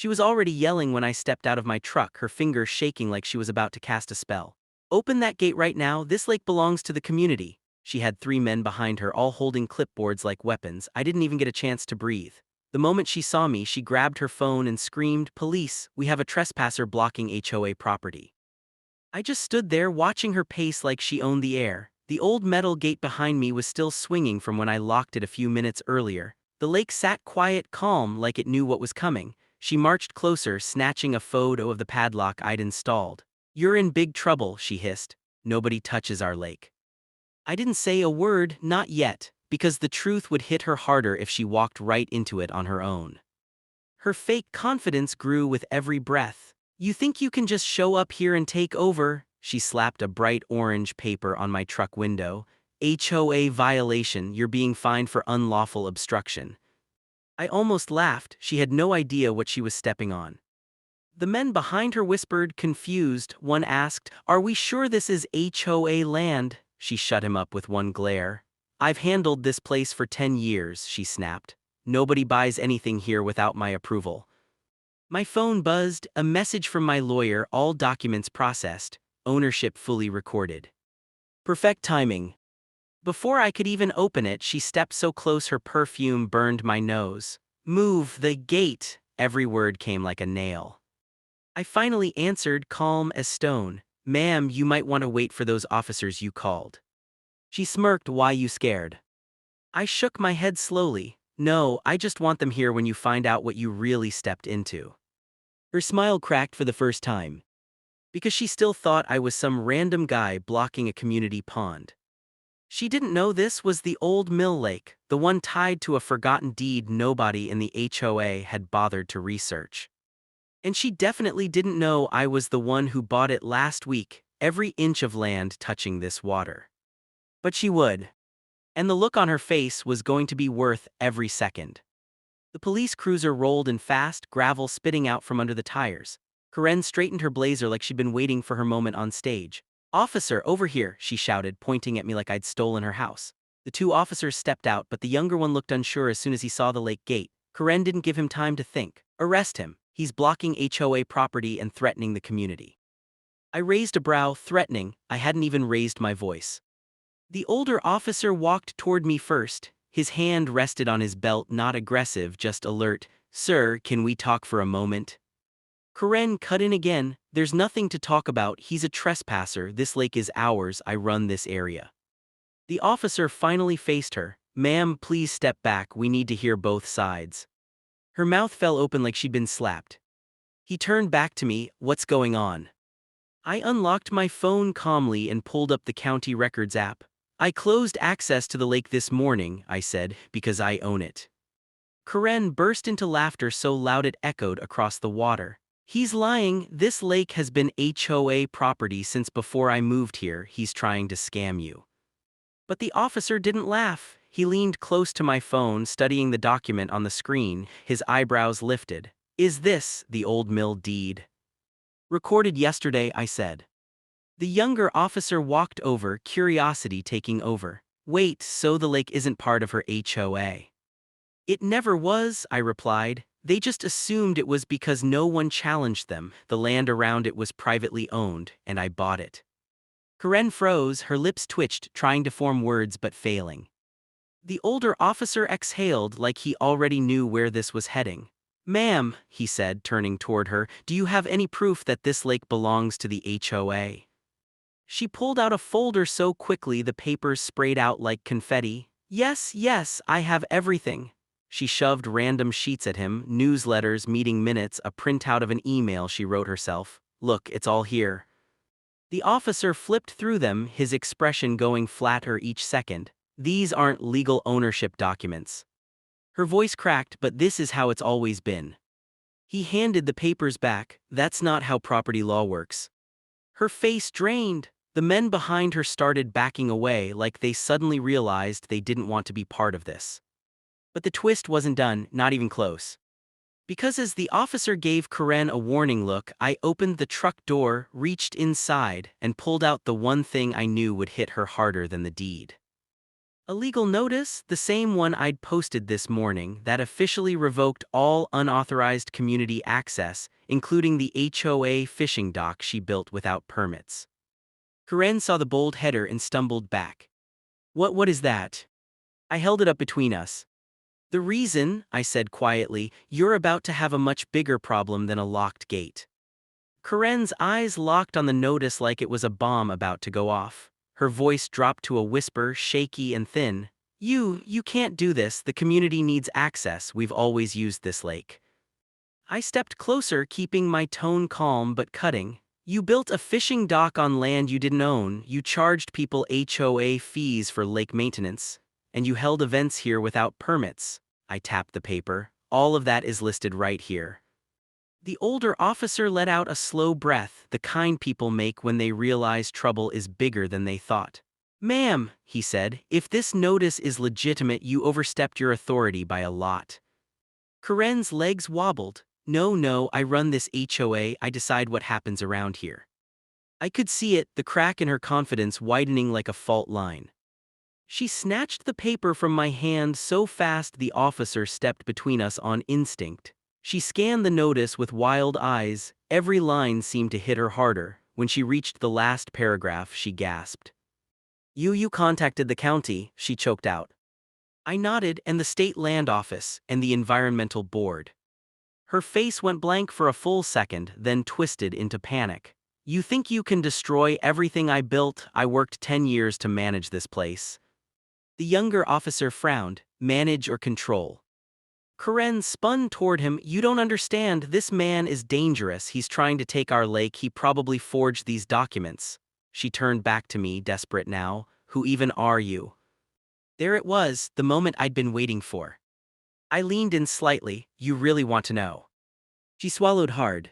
She was already yelling when I stepped out of my truck, her fingers shaking like she was about to cast a spell. "Open that gate right now, this lake belongs to the community." She had 3 men behind her, all holding clipboards like weapons. I didn't even get a chance to breathe. The moment she saw me, she grabbed her phone and screamed, "Police, we have a trespasser blocking HOA property." I just stood there watching her pace like she owned the air. The old metal gate behind me was still swinging from when I locked it a few minutes earlier. The lake sat quiet, calm, like it knew what was coming. She marched closer, snatching a photo of the padlock I'd installed. "You're in big trouble," she hissed. "Nobody touches our lake." I didn't say a word, not yet, because the truth would hit her harder if she walked right into it on her own. Her fake confidence grew with every breath. "You think you can just show up here and take over?" She slapped a bright orange paper on my truck window. "HOA violation, you're being fined for unlawful obstruction." I almost laughed. She had no idea what she was stepping on. The men behind her whispered, confused. One asked, "Are we sure this is HOA land?" She shut him up with one glare. "I've handled this place for 10 years, she snapped. "Nobody buys anything here without my approval." My phone buzzed, a message from my lawyer, all documents processed, ownership fully recorded. Perfect timing. Before I could even open it, she stepped so close her perfume burned my nose. "Move the gate," every word came like a nail. I finally answered, calm as stone. "Ma'am, you might want to wait for those officers you called." She smirked. "Why you scared?" I shook my head slowly. "No, I just want them here when you find out what you really stepped into." Her smile cracked for the first time, because she still thought I was some random guy blocking a community pond. She didn't know this was the old mill lake, the one tied to a forgotten deed nobody in the HOA had bothered to research. And she definitely didn't know I was the one who bought it last week, every inch of land touching this water. But she would. And the look on her face was going to be worth every second. The police cruiser rolled in fast, gravel spitting out from under the tires. Karen straightened her blazer like she'd been waiting for her moment on stage. "Officer, over here," she shouted, pointing at me like I'd stolen her house. The 2 officers stepped out, but the younger one looked unsure as soon as he saw the lake gate. Karen didn't give him time to think. "Arrest him. He's blocking HOA property and threatening the community." I raised a brow, threatening. I hadn't even raised my voice. The older officer walked toward me first. His hand rested on his belt, not aggressive, just alert. "Sir, can we talk for a moment?" Karen cut in again. "There's nothing to talk about. He's a trespasser. This lake is ours. I run this area." The officer finally faced her. "Ma'am, please step back. We need to hear both sides." Her mouth fell open like she'd been slapped. He turned back to me. "What's going on?" I unlocked my phone calmly and pulled up the county records app. "I closed access to the lake this morning," I said, "because I own it." Karen burst into laughter so loud it echoed across the water. "He's lying. This lake has been HOA property since before I moved here. He's trying to scam you." But the officer didn't laugh. He leaned close to my phone, studying the document on the screen, his eyebrows lifted. "Is this the old mill deed?" "Recorded yesterday," I said. The younger officer walked over, curiosity taking over. "Wait, so the lake isn't part of her HOA?" "It never was," I replied. "They just assumed it was because no one challenged them. The land around it was privately owned, and I bought it." Karen froze, her lips twitched, trying to form words but failing. The older officer exhaled like he already knew where this was heading. "Ma'am," he said, turning toward her, "do you have any proof that this lake belongs to the HOA?" She pulled out a folder so quickly the papers sprayed out like confetti. "Yes, yes, I have everything." She shoved random sheets at him, newsletters, meeting minutes, a printout of an email she wrote herself. "Look, it's all here." The officer flipped through them, his expression going flatter each second. "These aren't legal ownership documents." Her voice cracked, "But this is how it's always been." He handed the papers back. "That's not how property law works." Her face drained. The men behind her started backing away like they suddenly realized they didn't want to be part of this. But the twist wasn't done, not even close. Because as the officer gave Karen a warning look, I opened the truck door, reached inside, and pulled out the one thing I knew would hit her harder than the deed. A legal notice, the same one I'd posted this morning, that officially revoked all unauthorized community access, including the HOA fishing dock she built without permits. Karen saw the bold header and stumbled back. What is that? I held it up between us. The reason, I said quietly, you're about to have a much bigger problem than a locked gate. Karen's eyes locked on the notice like it was a bomb about to go off. Her voice dropped to a whisper, shaky and thin. You can't do this, the community needs access, we've always used this lake. I stepped closer, keeping my tone calm but cutting. You built a fishing dock on land you didn't own, you charged people HOA fees for lake maintenance, and you held events here without permits. I tapped the paper. All of that is listed right here. The older officer let out a slow breath, the kind people make when they realize trouble is bigger than they thought. Ma'am, he said, if this notice is legitimate, you overstepped your authority by a lot. Karen's legs wobbled. No, I run this HOA, I decide what happens around here. I could see it, the crack in her confidence widening like a fault line. She snatched the paper from my hand so fast the officer stepped between us on instinct. She scanned the notice with wild eyes, every line seemed to hit her harder. When she reached the last paragraph, she gasped. You contacted the county, she choked out. I nodded, and the state land office, and the environmental board. Her face went blank for a full second, then twisted into panic. You think you can destroy everything I built? I worked 10 years to manage this place. The younger officer frowned. Manage or control? Karen spun toward him. You don't understand, this man is dangerous, he's trying to take our lake, he probably forged these documents. She turned back to me, desperate now. Who even are you? There it was, the moment I'd been waiting for. I leaned in slightly. You really want to know? She swallowed hard.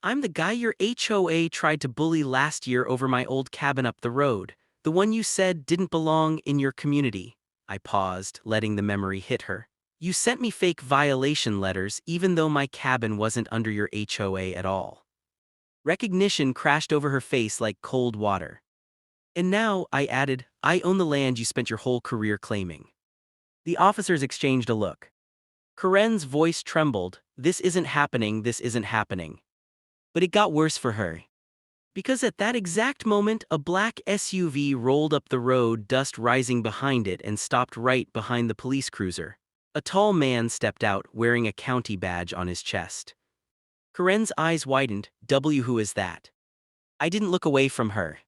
I'm the guy your HOA tried to bully last year over my old cabin up the road, the one you said didn't belong in your community. I paused, letting the memory hit her. You sent me fake violation letters even though my cabin wasn't under your HOA at all. Recognition crashed over her face like cold water. And now, I added, I own the land you spent your whole career claiming. The officers exchanged a look. Karen's voice trembled. This isn't happening, this isn't happening. But it got worse for her. Because at that exact moment, a black SUV rolled up the road, dust rising behind it, and stopped right behind the police cruiser. A tall man stepped out, wearing a county badge on his chest. Karen's eyes widened. Who is that? I didn't look away from her.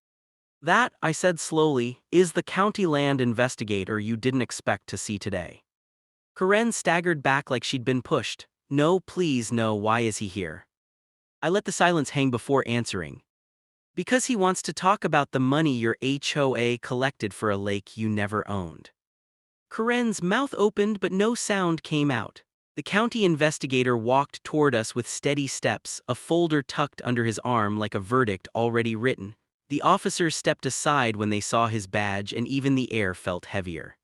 That, I said slowly, is the county land investigator you didn't expect to see today. Karen staggered back like she'd been pushed. No, please no, why is he here? I let the silence hang before answering. Because he wants to talk about the money your HOA collected for a lake you never owned. Karen's mouth opened but no sound came out. The county investigator walked toward us with steady steps, a folder tucked under his arm like a verdict already written. The officers stepped aside when they saw his badge, and even the air felt heavier.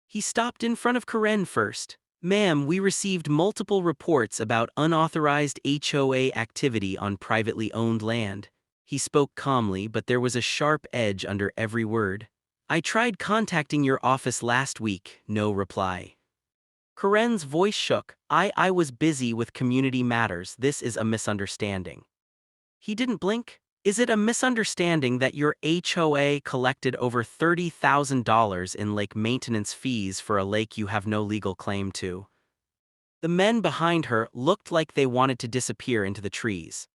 He stopped in front of Karen first. Ma'am, we received multiple reports about unauthorized HOA activity on privately owned land. He spoke calmly, but there was a sharp edge under every word. I tried contacting your office last week, no reply. Karen's voice shook. I was busy with community matters, this is a misunderstanding. He didn't blink. Is it a misunderstanding that your HOA collected over $30,000 in lake maintenance fees for a lake you have no legal claim to? The men behind her looked like they wanted to disappear into the trees.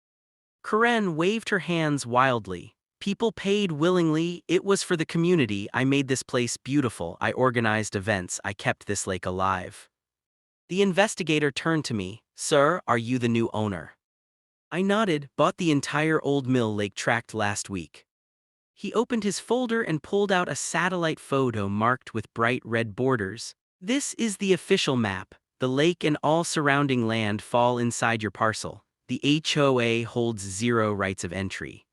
Karen waved her hands wildly. People paid willingly, it was for the community, I made this place beautiful, I organized events, I kept this lake alive. The investigator turned to me. Sir, are you the new owner? I nodded. Bought the entire Old Mill Lake tract last week. He opened his folder and pulled out a satellite photo marked with bright red borders. This is the official map. The lake and all surrounding land fall inside your parcel. The HOA holds zero rights of entry.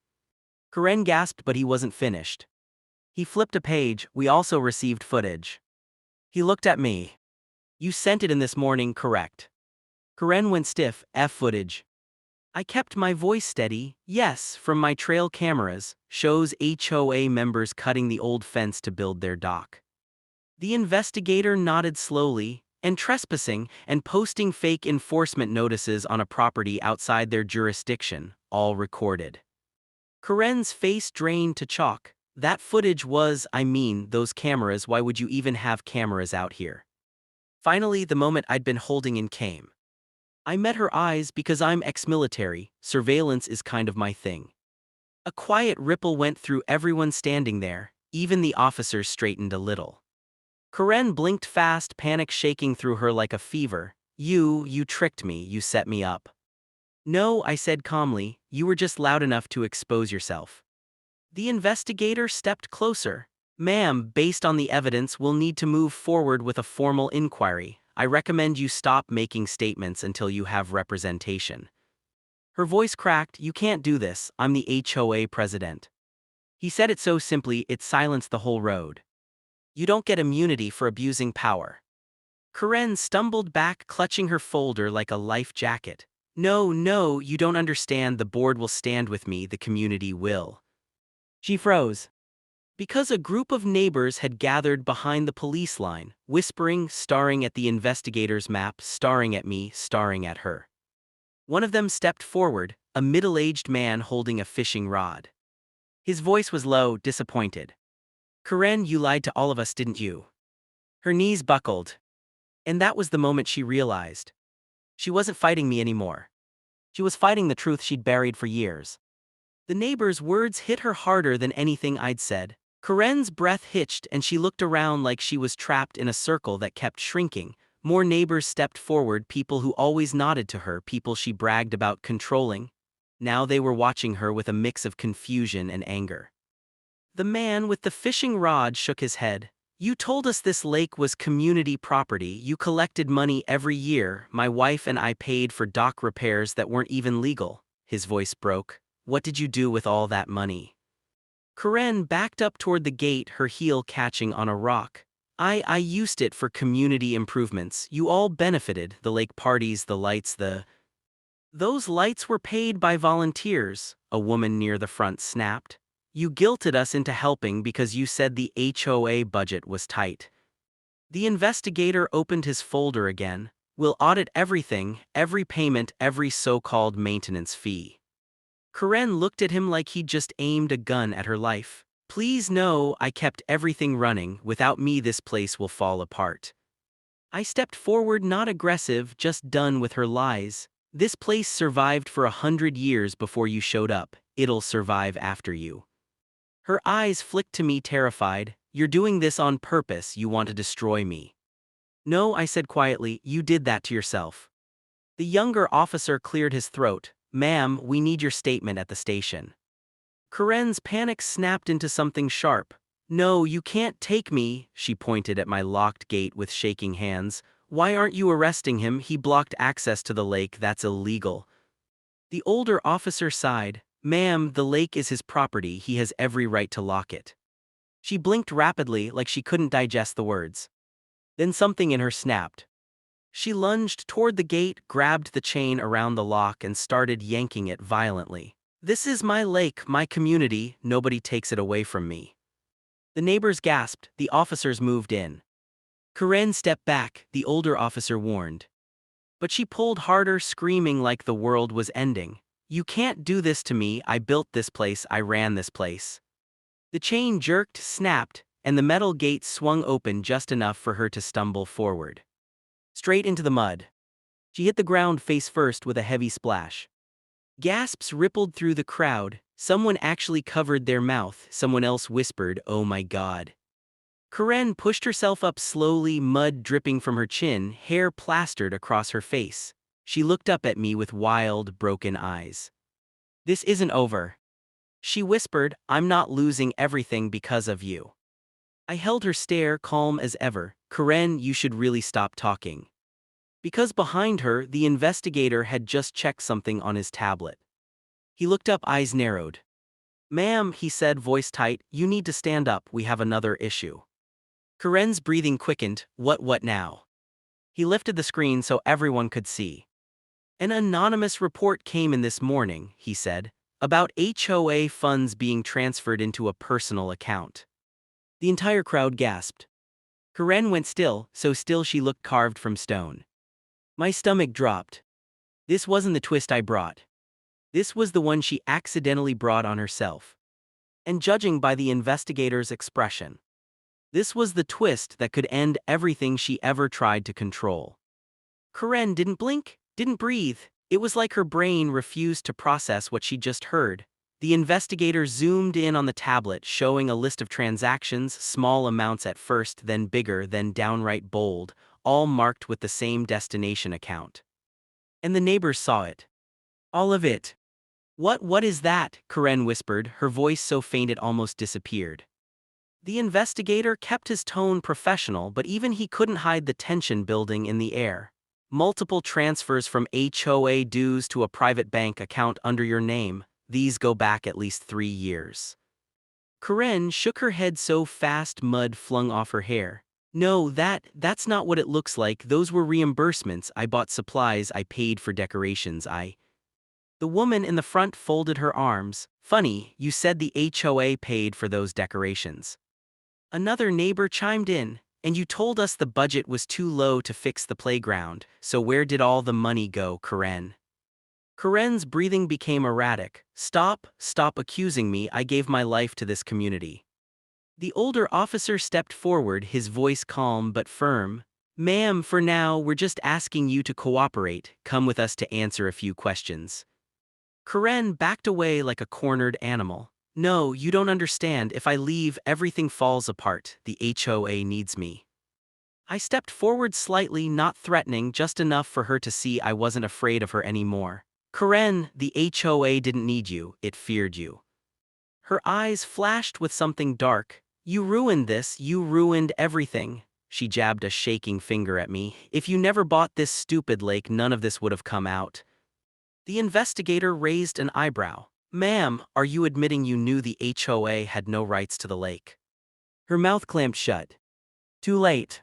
Karen gasped, but he wasn't finished. He flipped a page. We also received footage. He looked at me. You sent it in this morning, correct? Karen went stiff. Footage. I kept my voice steady. Yes, from my trail cameras, shows HOA members cutting the old fence to build their dock. The investigator nodded slowly, and trespassing and posting fake enforcement notices on a property outside their jurisdiction, all recorded. Karen's face drained to chalk. That footage was, those cameras, why would you even have cameras out here? Finally, the moment I'd been holding in came. I met her eyes because I'm ex-military, surveillance is kind of my thing. A quiet ripple went through everyone standing there, even the officers straightened a little. Karen blinked fast, panic shaking through her like a fever. You tricked me, you set me up. No, I said calmly, you were just loud enough to expose yourself. The investigator stepped closer. Ma'am, based on the evidence, we'll need to move forward with a formal inquiry. I recommend you stop making statements until you have representation. Her voice cracked. You can't do this, I'm the HOA president. He said it so simply, it silenced the whole road. You don't get immunity for abusing power. Karen stumbled back, clutching her folder like a life jacket. No, you don't understand, the board will stand with me, the community will. She froze. Because a group of neighbors had gathered behind the police line, whispering, staring at the investigator's map, staring at me, staring at her. One of them stepped forward, a middle-aged man holding a fishing rod. His voice was low, disappointed. Karen, you lied to all of us, didn't you? Her knees buckled. And that was the moment she realized. She wasn't fighting me anymore. She was fighting the truth she'd buried for years. The neighbor's words hit her harder than anything I'd said. Karen's breath hitched and she looked around like she was trapped in a circle that kept shrinking. More neighbors stepped forward, people who always nodded to her, people she bragged about controlling. Now they were watching her with a mix of confusion and anger. The man with the fishing rod shook his head. You told us this lake was community property, you collected money every year, my wife and I paid for dock repairs that weren't even legal. His voice broke. What did you do with all that money? Karen backed up toward the gate, her heel catching on a rock. I used it for community improvements. You all benefited, the lake parties, the lights, Those lights were paid by volunteers, a woman near the front snapped. You guilted us into helping because you said the HOA budget was tight. The investigator opened his folder again. We'll audit everything, every payment, every so-called maintenance fee. Karen looked at him like he'd just aimed a gun at her life. Please know, I kept everything running. Without me this place will fall apart. I stepped forward, not aggressive, just done with her lies. This place survived for 100 years before you showed up. It'll survive after you. Her eyes flicked to me, terrified. You're doing this on purpose, you want to destroy me. No, I said quietly, you did that to yourself. The younger officer cleared his throat. Ma'am, we need your statement at the station. Karen's panic snapped into something sharp. No, you can't take me, she pointed at my locked gate with shaking hands. Why aren't you arresting him? He blocked access to the lake, that's illegal. The older officer sighed. Ma'am, the lake is his property, he has every right to lock it. She blinked rapidly like she couldn't digest the words. Then something in her snapped. She lunged toward the gate, grabbed the chain around the lock and started yanking it violently. This is my lake, my community, nobody takes it away from me. The neighbors gasped, the officers moved in. Karen stepped back, the older officer warned. But she pulled harder, screaming like the world was ending. You can't do this to me, I built this place, I ran this place. The chain jerked, snapped, and the metal gate swung open just enough for her to stumble forward. Straight into the mud. She hit the ground face first with a heavy splash. Gasps rippled through the crowd. Someone actually covered their mouth, someone else whispered, "Oh my God." Karen pushed herself up slowly, mud dripping from her chin, hair plastered across her face. She looked up at me with wild, broken eyes. This isn't over. She whispered, I'm not losing everything because of you. I held her stare, calm as ever. Karen, you should really stop talking. Because behind her, the investigator had just checked something on his tablet. He looked up, eyes narrowed. Ma'am, he said, voice tight, you need to stand up, we have another issue. Karen's breathing quickened. What now? He lifted the screen so everyone could see. An anonymous report came in this morning, he said, about HOA funds being transferred into a personal account. The entire crowd gasped. Karen went still, so still she looked carved from stone. My stomach dropped. This wasn't the twist I brought. This was the one she accidentally brought on herself. And judging by the investigator's expression, this was the twist that could end everything she ever tried to control. Karen didn't blink, didn't breathe. It was like her brain refused to process what she just heard. The investigator zoomed in on the tablet, showing a list of transactions, small amounts at first, then bigger, then downright bold, all marked with the same destination account. And the neighbors saw it. All of it. What is that?" Karen whispered, her voice so faint it almost disappeared. The investigator kept his tone professional, but even he couldn't hide the tension building in the air. "Multiple transfers from HOA dues to a private bank account under your name. These go back at least 3 years." Karen shook her head so fast mud flung off her hair. "No, that's not what it looks like. Those were reimbursements. I bought supplies, I paid for decorations, The woman in the front folded her arms. "Funny, you said the HOA paid for those decorations." Another neighbor chimed in. "And you told us the budget was too low to fix the playground, so where did all the money go, Karen?" Karen's breathing became erratic. Stop accusing me. I gave my life to this community." The older officer stepped forward, his voice calm but firm. "Ma'am, for now, we're just asking you to cooperate. Come with us to answer a few questions." Karen backed away like a cornered animal. "No, you don't understand. If I leave, everything falls apart. The HOA needs me." I stepped forward slightly, not threatening, just enough for her to see I wasn't afraid of her anymore. "Karen, the HOA didn't need you, it feared you." Her eyes flashed with something dark. "You ruined this, you ruined everything." She jabbed a shaking finger at me. "If you never bought this stupid lake, none of this would have come out." The investigator raised an eyebrow. "Ma'am, are you admitting you knew the HOA had no rights to the lake?" Her mouth clamped shut. "Too late."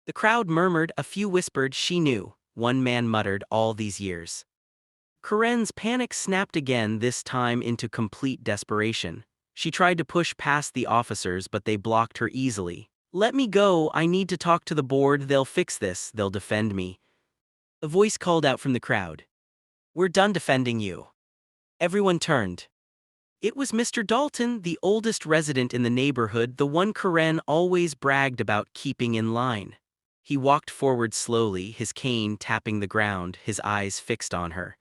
The crowd murmured, a few whispered, "She knew." One man muttered, "All these years." Karen's panic snapped again, this time into complete desperation. She tried to push past the officers, but they blocked her easily. "Let me go, I need to talk to the board. They'll fix this, they'll defend me." A voice called out from the crowd. "We're done defending you." Everyone turned. It was Mr. Dalton, the oldest resident in the neighborhood, the one Karen always bragged about keeping in line. He walked forward slowly, his cane tapping the ground, his eyes fixed on her.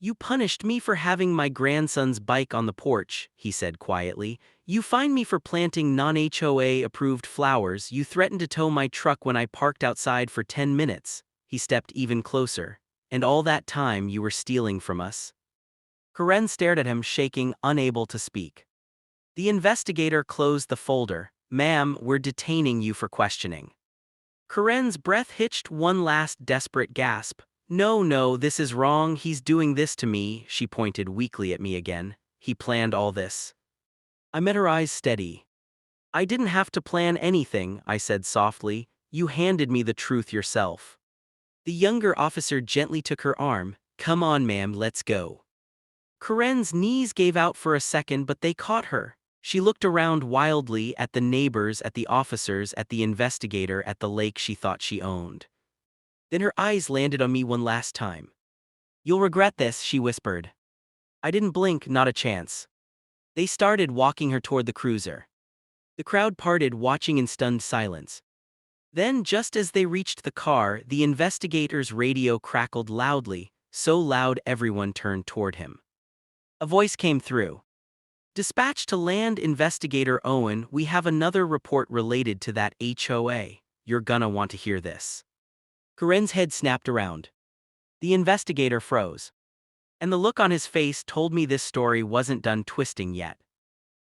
"You punished me for having my grandson's bike on the porch," he said quietly. "You fined me for planting non-HOA approved flowers. You threatened to tow my truck when I parked outside for 10 minutes. He stepped even closer. "And all that time you were stealing from us." Karen stared at him, shaking, unable to speak. The investigator closed the folder. "Ma'am, we're detaining you for questioning." Karen's breath hitched, one last desperate gasp. No, this is wrong. He's doing this to me." She pointed weakly at me again. "He planned all this." I met her eyes steady. "I didn't have to plan anything," I said softly. "You handed me the truth yourself." The younger officer gently took her arm. "Come on, ma'am, let's go." Karen's knees gave out for a second, but they caught her. She looked around wildly, at the neighbors, at the officers, at the investigator, at the lake she thought she owned. Then her eyes landed on me one last time. "You'll regret this," she whispered. I didn't blink, not a chance. They started walking her toward the cruiser. The crowd parted, watching in stunned silence. Then, just as they reached the car, the investigator's radio crackled loudly, so loud everyone turned toward him. A voice came through. "Dispatch to Land Investigator Owen, we have another report related to that HOA. You're gonna want to hear this." Karen's head snapped around. The investigator froze. And the look on his face told me this story wasn't done twisting yet.